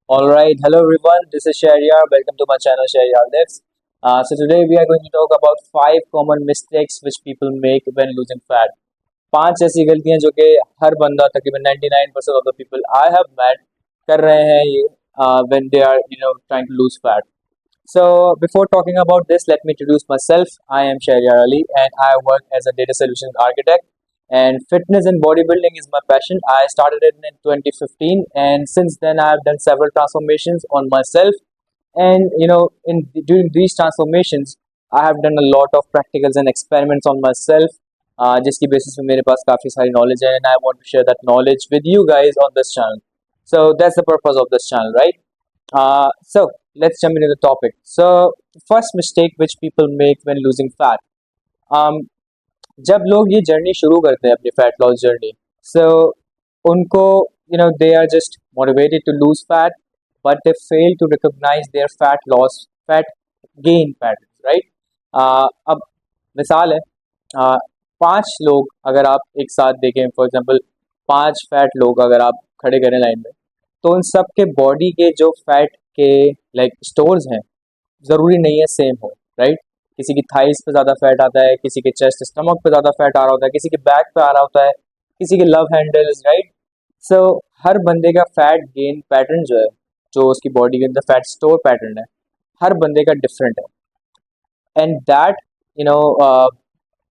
All right, hello everyone. This is Sharia. Welcome to my channel Sharia Lives. So today we are going to talk about five common mistakes which people make when losing fat. पांच ऐसी गलतियां जो कि हर बंदा तकरीबन 99% of the people I have met कर रहे हैं ये when they are trying to lose fat. So before talking about this, let me introduce myself. I am Sharia Ali and I work as a data solutions architect. And fitness and bodybuilding is my passion. I started it in 2015, and since then I have done several transformations on myself. And during these transformations, I have done a lot of practicals and experiments on myself. जिसकी basis पे मेरे पास काफ़ी सारी knowledge है, and I want to share that knowledge with you guys on this channel. So that's the purpose of this channel, right? So let's jump into the topic. So first mistake which people make when losing fat. Um, जब लोग ये journey शुरू करते हैं अपनी fat loss journey, so उनको they are just motivated to lose fat, but they fail to recognise their fat loss fat gain pattern, right? अब मिसाल है, uh, पांच लोग अगर आप एक साथ देखें, फॉर एग्जांपल पांच फैट लोग अगर आप खड़े करें लाइन में, तो उन सब के बॉडी के जो फैट के लाइक स्टोर्स हैं ज़रूरी नहीं है सेम हो, राइट? किसी की थाइस पे ज़्यादा फैट आता है, किसी के चेस्ट स्टमक पे ज़्यादा फैट आ रहा होता है, किसी के बैक पे आ रहा होता है, किसी के लव हैंडल्स, राइट? सो हर बंदे का फैट गेन पैटर्न जो है, जो उसकी बॉडी के अंदर फैट स्टोर पैटर्न है, हर बंदे का डिफरेंट है। And that you know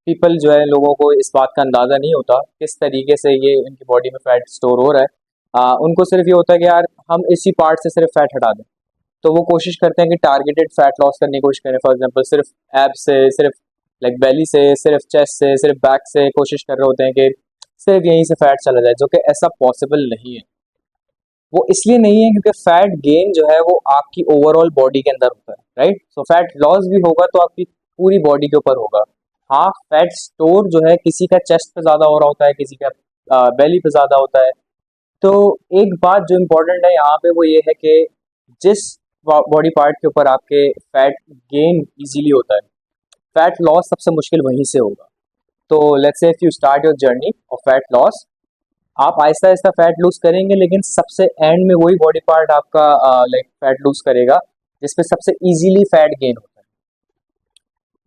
people जो है, लोगों को इस बात का अंदाज़ा नहीं होता किस तरीके से ये इनकी बॉडी में फैट स्टोर हो रहा है। उनको सिर्फ ये होता है कि यार हम इसी पार्ट से सिर्फ फैट हटा दें, तो वो कोशिश करते हैं कि टारगेटेड फैट लॉस करने की कोशिश करें। फॉर एग्जांपल सिर्फ एब से, सिर्फ लाइक बेली से, सिर्फ चेस्ट से, सिर्फ बैक से कोशिश कर रहे होते हैं कि सिर्फ यहीं से फैट चला जाए, जो कि ऐसा पॉसिबल नहीं है। वो इसलिए नहीं है क्योंकि फैट गेन जो है वो आपकी ओवरऑल बॉडी के अंदर होता है, राइट? सो फैट लॉस भी होगा तो आपकी पूरी बॉडी के ऊपर होगा। हाँ, फैट स्टोर जो है किसी का चेस्ट पे ज़्यादा हो रहा होता है, किसी का बेली पे ज़्यादा होता है। तो एक बात जो इम्पोर्टेंट है यहाँ पे वो ये है कि जिस बॉडी पार्ट के ऊपर आपके फैट गेन इजीली होता है, फैट लॉस सबसे मुश्किल वहीं से होगा। तो let's say if you start your journey of fat loss, आप आहिस्ता आहिस्ता फैट लूज करेंगे, लेकिन सबसे एंड में वही बॉडी पार्ट आपका लाइक फैट लूज करेगा जिसपे सबसे इजीली फैट गेन होता है।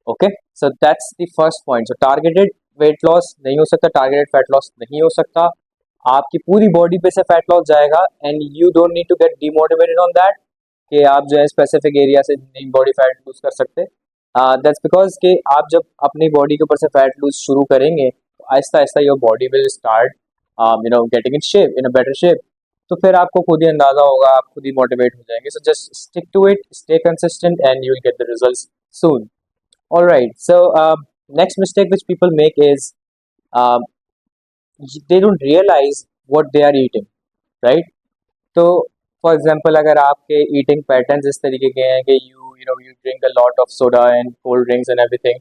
Okay, so that's the first point. So targeted weight loss नहीं हो सकता, टारगेटेड फैट लॉस नहीं हो सकता, आपकी पूरी बॉडी पे से फैट लॉस जाएगा। And you don't need to get demotivated on that कि आप जो है स्पेसिफिक एरिया से नहीं बॉडी फैट लूज कर सकते। दैट्स बिकॉज कि आप जब अपनी बॉडी के ऊपर से फैट लूज शुरू करेंगे तो Aahista Aahista your body will start getting in shape, in a better shape. तो फिर आपको खुद ही अंदाजा होगा, आप खुद ही मोटिवेट हो जाएंगे। So just stick to it, stay consistent and you will get the results soon. Alright, so next mistake which people make is they don't realize what they are eating, right? तो for example अगर आपके eating patterns इस तरीके के हैं कि you drink a lot of soda and cold drinks and everything,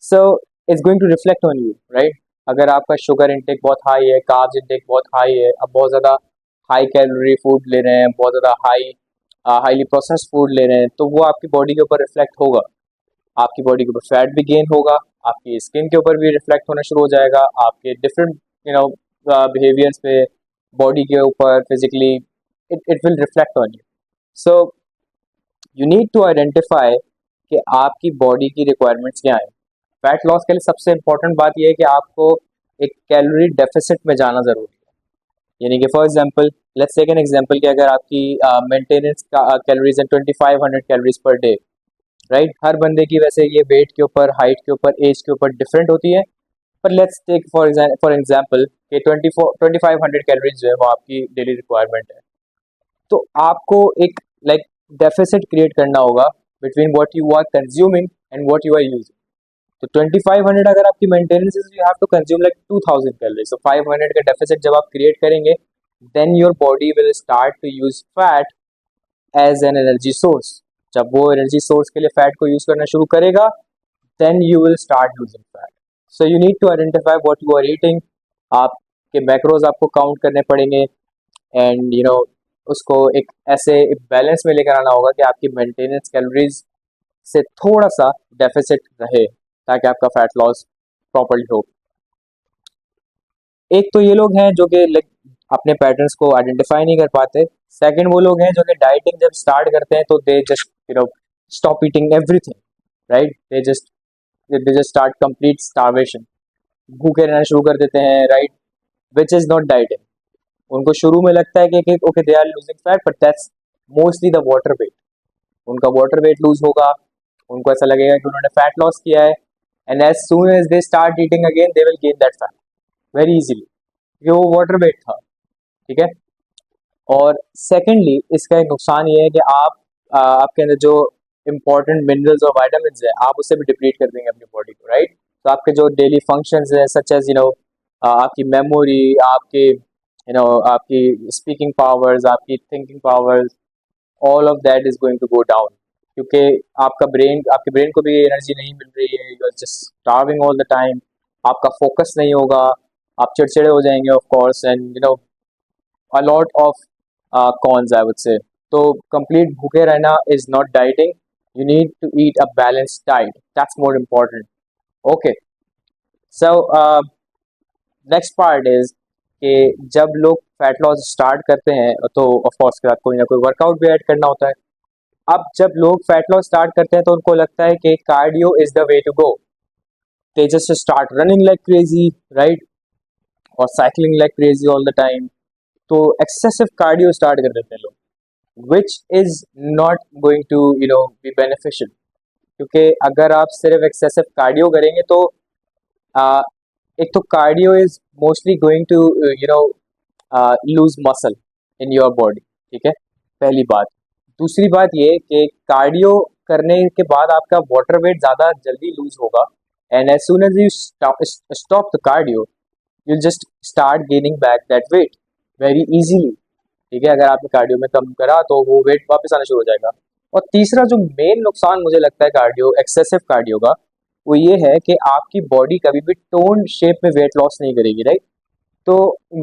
so it's going to reflect on you, right? अगर आपका शुगर इंटेक बहुत हाई है, कार्ब्स इंटेक बहुत हाई है, आप बहुत ज़्यादा हाई कैलोरी फूड ले रहे हैं, बहुत ज़्यादा हाईली प्रोसेस्ड फूड ले रहे हैं, तो वो आपकी बॉडी के ऊपर रिफ्लेक्ट होगा। आपकी बॉडी के ऊपर फैट भी गेन होगा, आपकी स्किन के ऊपर भी रिफ्लेक्ट होना शुरू हो जाएगा, आपके डिफरेंट बिहेवियर्स पे, बॉडी के ऊपर physically it will reflect on you. So you need to identify कि आपकी बॉडी की रिक्वायरमेंट्स क्या है। फैट लॉस के लिए सबसे इंपॉर्टेंट बात यह है कि आपको एक कैलोरी डेफिसिट में जाना ज़रूरी है। यानी कि for example, let's take an example कि अगर आपकी मेंटेनेंस का कैलोरीज है 2500 कैलोरीज पर डे, राइट? हर बंदे की वैसे ये वेट के ऊपर, हाइट के ऊपर, एज के ऊपर डिफरेंट होती है, पर लेट्स टेक फॉर एग्जांपल कि 2500 कैलोरीज जो है वो आपकी डेली रिक्वायरमेंट है। तो आपको एक लाइक डेफिसिट क्रिएट करना होगा between what you are consuming and what you are using. तो 2500 अगर आपकी मेंटेनेंस है, you have to consume like 2000 calories. So 500 का डेफिसिट जब आप क्रिएट करेंगे, then your body will start to use fat as an energy source. जब वो एनर्जी सोर्स के लिए फैट को यूज करना शुरू करेगा, then you will start losing fat. So you need to identify what you are eating, आपके macros आपको काउंट करने पड़ेंगे, एंड उसको एक ऐसे बैलेंस में लेकर आना होगा कि आपकी मेंटेनेंस कैलोरीज से थोड़ा सा डेफिसिट रहे ताकि आपका फैट लॉस प्रॉपर्ली हो। एक तो ये लोग हैं जो कि लाइक अपने पैटर्न्स को आइडेंटिफाई नहीं कर पाते। सेकंड वो लोग हैं जो कि डाइटिंग जब स्टार्ट करते हैं तो they just stop eating everything, right, they just start complete starvation, भूखे रहना शुरू कर देते हैं, right, which is not dieting. उनको शुरू में लगता है कि okay they are losing fat, but that's mostly the water weight. उनका वाटर वेट लूज होगा, उनको ऐसा लगेगा कि उन्होंने फैट लॉस किया है, and as soon as they start eating again they will gain that fat very easily, क्योंकि वो वाटर वेट था, ठीक है। और सेकेंडली इसका एक नुकसान ये है कि आपके अंदर जो इंपॉर्टेंट मिनरल्स और वाइटामिन है आप उससे भी डिप्लीट कर देंगे अपनी बॉडी को, राइट। तो आपके जो डेली फंक्शंस है सच एज आपकी मेमोरी, आपकी स्पीकिंग पावर्स, आपकी thinking powers, all of that is going to go down, क्योंकि आपके ब्रेन को भी एनर्जी नहीं मिल रही है, you are just starving all the time, आपका फोकस नहीं होगा, आप चिड़चिड़े हो जाएंगे of course, and a lot of cons I would say. So complete भूखे रहना is not dieting. You need to eat a balanced diet. That's more important. Okay. So next part is कि जब लोग फैट लॉस स्टार्ट करते हैं तो of course के बाद कोई ना कोई वर्कआउट भी ऐड करना होता है। अब जब लोग फैट लॉस स्टार्ट करते हैं तो उनको लगता है कि cardio is the way to go. They just start running like crazy, right? और cycling like crazy all the time. तो एक्सेसिव कार्डियो स्टार्ट कर देते हैं लोग, which is not going to be beneficial, क्योंकि अगर आप सिर्फ एक्सेसिव कार्डियो करेंगे तो uh, एक तो cardio is mostly going to lose muscle in your body, ठीक है, पहली बात। दूसरी बात ये कि कार्डियो करने के बाद आपका वाटर वेट ज़्यादा जल्दी लूज होगा, and as soon as you stop the cardio you'll just start gaining back that weight very easily, ठीक है। अगर आपने कार्डियो में कम करा तो वो वेट वापस आना शुरू हो जाएगा। और तीसरा जो मेन नुकसान मुझे लगता है कार्डियो, एक्सेसिव कार्डियो का, वो ये है कि आपकी बॉडी कभी भी टोन शेप में वेट लॉस नहीं करेगी, राइट। तो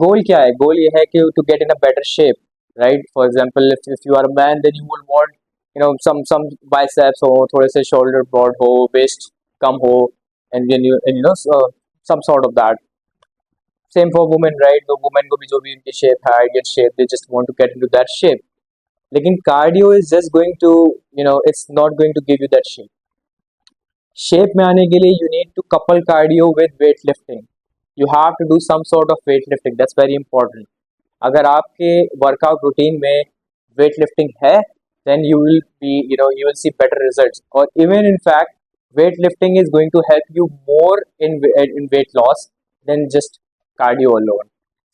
गोल क्या है? गोल ये है कि to get in a better shape, right. For example if you are a man then you will want some biceps हो, थोड़े से शोल्डर ब्रॉड हो, वेस्ट कम हो, and some sort of that. Same for women, right. तो women को भी जो भी उनकी शेप है, ideal shape, they just want to get into that shape. लेकिन cardio is just going to it's not going to give you that shape. Shape में आने के लिए you need to couple cardio with weight lifting. You have to do some sort of weight lifting, that's very important. अगर आपके workout routine में weight lifting है then you will be you will see better results, or even in fact weight lifting is going to help you more in weight loss than just cardio alone.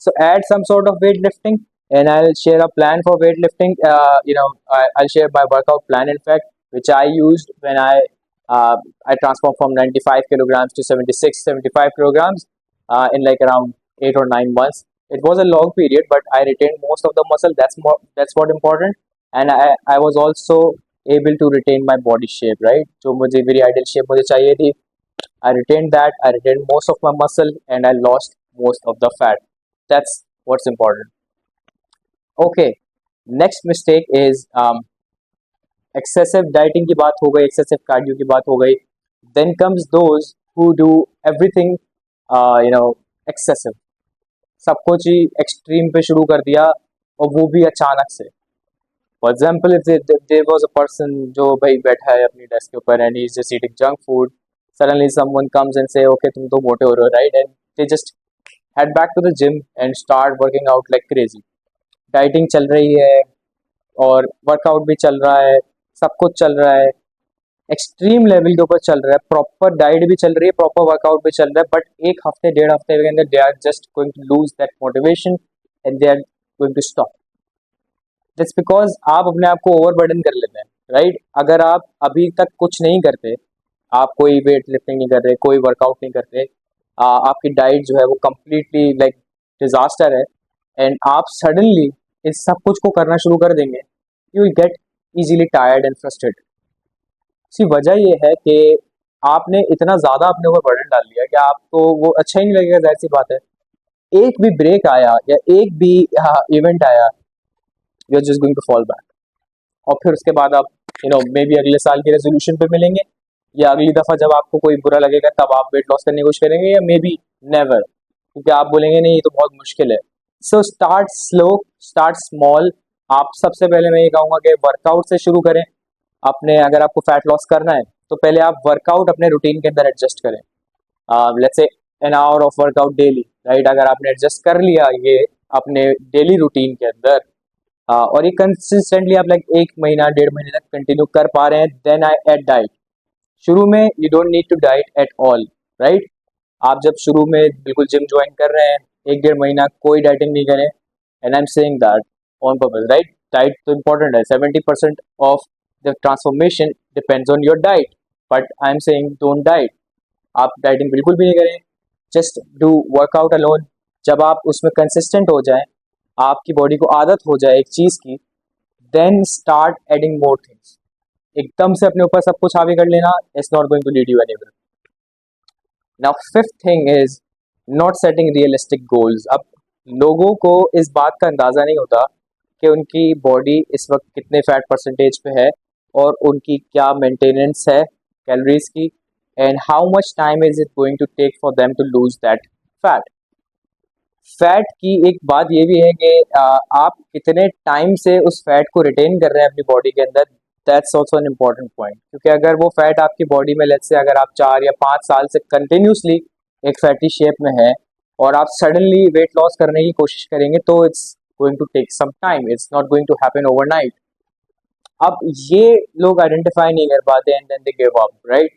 So add some sort of weightlifting, and I'll share a plan for weightlifting. I'll share my workout plan, in fact, which I used when I transformed from 95 kilograms to 76, 75 kilograms in like around 8 or 9 months. It was a long period, but I retained most of the muscle. That's what important. And I was also able to retain my body shape, right? जो मुझे मेरी ideal shape मुझे चाहिए थी, I retained that. I retained most of my muscle, and I lost most of the fat. That's what's important. Okay, next mistake is excessive dieting की बात हो गई, excessive cardio की बात हो गई. Then comes those who do everything excessive. सब कुछ ही एक्सट्रीम पे शुरू कर दिया, और वो भी अचानक से। For example if there was a person जो भाई बैठा है अपनी डेस्क के ऊपर and he is just eating junk food, suddenly someone comes and say okay तुम तो मोटे हो रहे हो, right, and they just head back to the gym and start working out like crazy. Dieting चल रही है और वर्कआउट भी चल रहा है, सब कुछ चल रहा है, एक्सट्रीम लेवल के ऊपर चल रहा है, प्रॉपर डाइट भी चल रही है, प्रॉपर वर्कआउट भी चल रहा है, बट एक हफ्ते डेढ़ हफ्ते के अंदर they are just going to lose that motivation and they are going to stop. That's because आप अपने आप को ओवरबर्डन कर लेते हैं, राइट। अगर आप अभी तक कुछ नहीं करते, आप कोई वेट लिफ्टिंग नहीं कर रहे, कोई वर्कआउट नहीं करते, आपकी डाइट जो है वो कम्प्लीटली लाइक डिजास्टर है, एंड आप सडनली इस सब कुछ को करना शुरू कर देंगे, you will gate easily tired and frustrated. इसकी वजह ये है कि आपने इतना ज़्यादा अपने ऊपर बर्डन डाल लिया कि आपको वो अच्छा ही नहीं लगेगा, जाहिर सी बात है। एक भी ब्रेक आया या एक भी इवेंट आया, you are just going to fall back, और फिर उसके बाद आप मे बी अगले साल के रेजोल्यूशन पे मिलेंगे, या अगली दफ़ा जब आपको कोई बुरा लगेगा तब आप वेट लॉस करने की कोशिश करेंगे, या मे बी नेवर, क्योंकि आप बोलेंगे नहीं ये तो बहुत मुश्किल है। So start slow, start small. आप सबसे पहले मैं ये कहूँगा कि वर्कआउट से शुरू करें। अपने अगर आपको फैट लॉस करना है तो पहले आप वर्कआउट अपने रूटीन के अंदर एडजस्ट करें। Let's say an hour of workout daily, right? अगर आपने एडजस्ट कर लिया ये अपने डेली रूटीन के अंदर, और ये कंसिस्टेंटली आप लाइक 1 महीना 1.5 महीने तक कंटिन्यू कर पा रहे हैं, देन आई एड डाइट। शुरू में you don't need to diet at all, right? आप जब शुरू में बिल्कुल जिम ज्वाइन कर रहे हैं, 1 1.5 महीना कोई डाइटिंग नहीं करें, and I am saying that on purpose, right? Diet तो इंपॉर्टेंट है, 70% of the transformation depends on your diet, but I am saying don't diet. आप डाइटिंग बिल्कुल भी नहीं करें, जस्ट डू वर्कआउट अलोन। जब आप उसमें कंसिस्टेंट हो जाएं, आपकी बॉडी को आदत हो जाए एक चीज़ की, then start adding more things. एकदम से अपने ऊपर सब कुछ हावी कर लेना is not going to lead you anywhere. Now fifth thing is not setting realistic goals. अब लोगों को इस बात का अंदाज़ा नहीं होता कि उनकी बॉडी इस वक्त कितने फैट परसेंटेज पे है और उनकी क्या मेंटेनेंस है कैलोरीज की, and how much time is it going to take for them to lose that fat. Fat की एक बात ये भी है कि आप कितने टाइम से उस फैट को रिटेन कर रहे हैं अपनी बॉडी के अंदर, that's also an important point. क्योंकि अगर वो फैट आपकी बॉडी में लेट्स से अगर आप 4 या 5 साल से कंटिन्यूसली एक फैटी शेप में है और आप सडनली वेट लॉस करने की कोशिश करेंगे तो it's going to take some time, it's not going to happen overnight. अब ये लोग आइडेंटिफाई नहीं कर पाते and then they give up, right?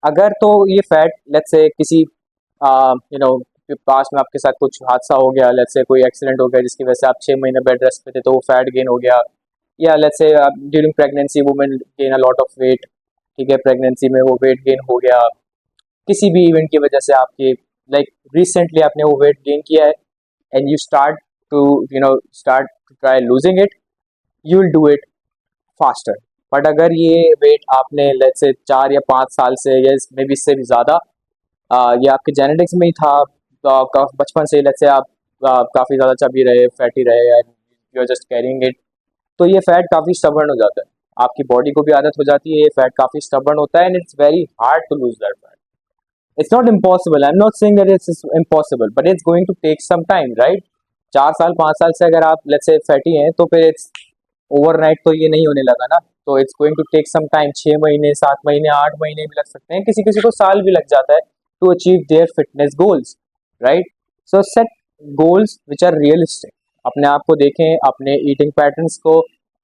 अगर तो ये फैट लेट्स से किसी यू नो पास में आपके साथ कुछ हादसा हो गया, लेट्स से कोई एक्सीडेंट हो गया जिसकी वजह से आप 6 महीने बेड रेस्ट पे थे तो वो फैट गेन हो गया, या let's say during pregnancy women gain a lot of weight, ठीक है, प्रेगनेंसी में वो वेट गेन हो गया, किसी भी इवेंट की वजह से आपके लाइक रिसेंटली आपने वो वेट गेन किया है and you start to start to try losing it, you will do it faster. But अगर ये वेट आपने लेट्स से 4 या 5 साल से या मे बी इससे भी ज़्यादा ये आपके जेनेटिक्स में ही था, तो आपका बचपन से लेट्स से आप काफ़ी ज़्यादा चबी रहे, फैटी रहे and you are just carrying it, तो ये फैट काफ़ी स्टबर्न हो जाता है। आपकी बॉडी को भी आदत हो जाती है, ये फैट काफ़ी स्टबर्न होता है and it's very hard to lose that fat. It's not impossible, I am not saying that it's impossible, but it's going to take some time, right? 4 साल 5 साल से अगर आप लेट्स से फैटी हैं तो फिर इट्स ओवरनाइट तो ये नहीं होने लगा ना, तो it's going to take some time. 6 महीने 7 महीने 8 महीने भी लग सकते हैं, किसी किसी को साल भी लग जाता है to achieve their fitness goals, right? So set goals which are realistic. अपने आप को देखें, अपने ईटिंग पैटर्न्स को,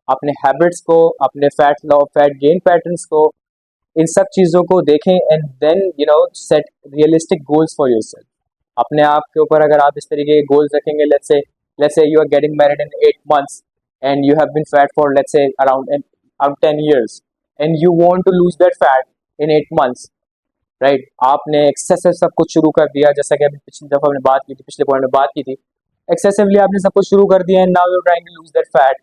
अपने हैबिट्स को, अपने फैट गेन पैटर्न्स को, इन सब चीज़ों को देखें and then set realistic goals for yourself. अपने आप के ऊपर अगर आप इस तरीके के गोल्स रखेंगे, let's say you are getting married in 8 months and you have been fat for let's say around 10 years and you want to lose that fat in 8 months, right? आपने एक्सेसिव सब कुछ शुरू कर दिया, जैसा कि अभी पिछली दफा हमने बात की थी, पिछले पॉइंट में बात की थी, एक्सेसिवली आपने सब कुछ शुरू कर दिया and now you are trying to lose that fat.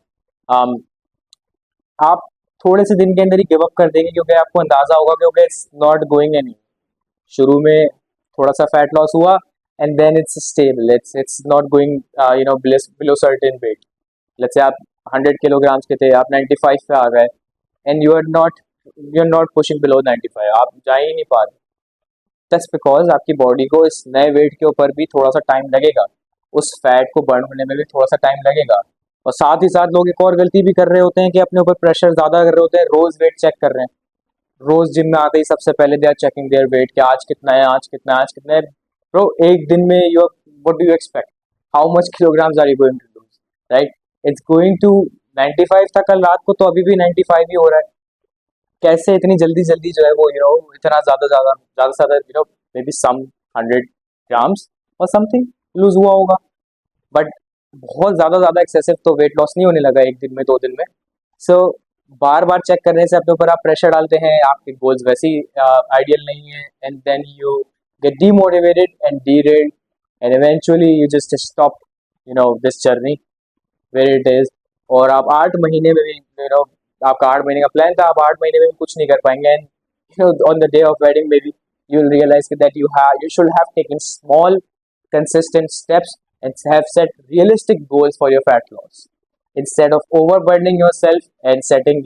आप थोड़े से दिन के अंदर ही गिव अप कर देंगे क्योंकि आपको अंदाजा होगा कि इट्स नॉट गोइंग एनी। शुरू में थोड़ा सा फैट लॉस हुआ and then it's stable, it's not going below certain weight. Let's say आप 100 किलोग्राम्स के थे, आप 95 पे आ गए and you are not pushing below 95, आप जा ही नहीं पा रहे। दैट्स बिकॉज आपकी बॉडी को इस नए वेट के ऊपर भी थोड़ा सा टाइम लगेगा, उस फैट को बर्न होने में भी थोड़ा सा टाइम लगेगा। और साथ ही साथ लोग एक और गलती भी कर रहे होते हैं कि अपने ऊपर प्रेशर ज़्यादा कर रहे होते हैं, रोज़ वेट चेक कर रहे हैं, रोज़ जिम में आते ही सबसे पहले they are checking their weight कि आज कितना है, आज कितना है, आज कितना है। ब्रो, एक दिन में you what do you expect, how much kilograms are you going to lose, right? It's going to 95 था कल रात को, तो अभी भी 95 ही हो रहा है। कैसे इतनी जल्दी जल्दी जो है वो इतना ज़्यादा से ज़्यादा मे बी सम 100 ग्राम्स और समथिंग लूज हुआ होगा, बट बहुत ज़्यादा एक्सेसिव तो वेट लॉस नहीं होने लगा एक दिन में 2 दिन में। सो बार बार चेक करने से अपने ऊपर आप प्रेशर डालते हैं, आपके गोल्स वैसे ही आइडियल नहीं है and then you get demotivated and derailed and eventually you just stop this journey where it is. और आप 8 महीने में भी आपका 8 महीने का प्लान था, आप 8 महीने में भी कुछ नहीं कर पाएंगे and on the day of wedding maybe you will realise that you should have taken small consistent steps and have set realistic goals for your fat loss instead of overburdening yourself and setting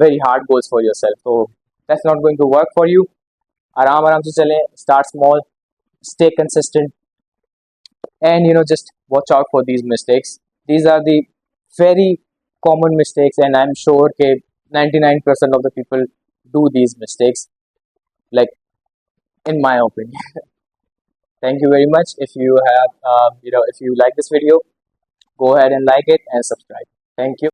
very hard goals for yourself. So that's not going to work for you. आराम आराम से चलें, start small, stay consistent, and just watch out for these mistakes. These are the very common mistakes, and I'm sure 99% of the people do these mistakes, like, in my opinion. Thank you very much. If you have if you like this video, go ahead and like it and subscribe. Thank you.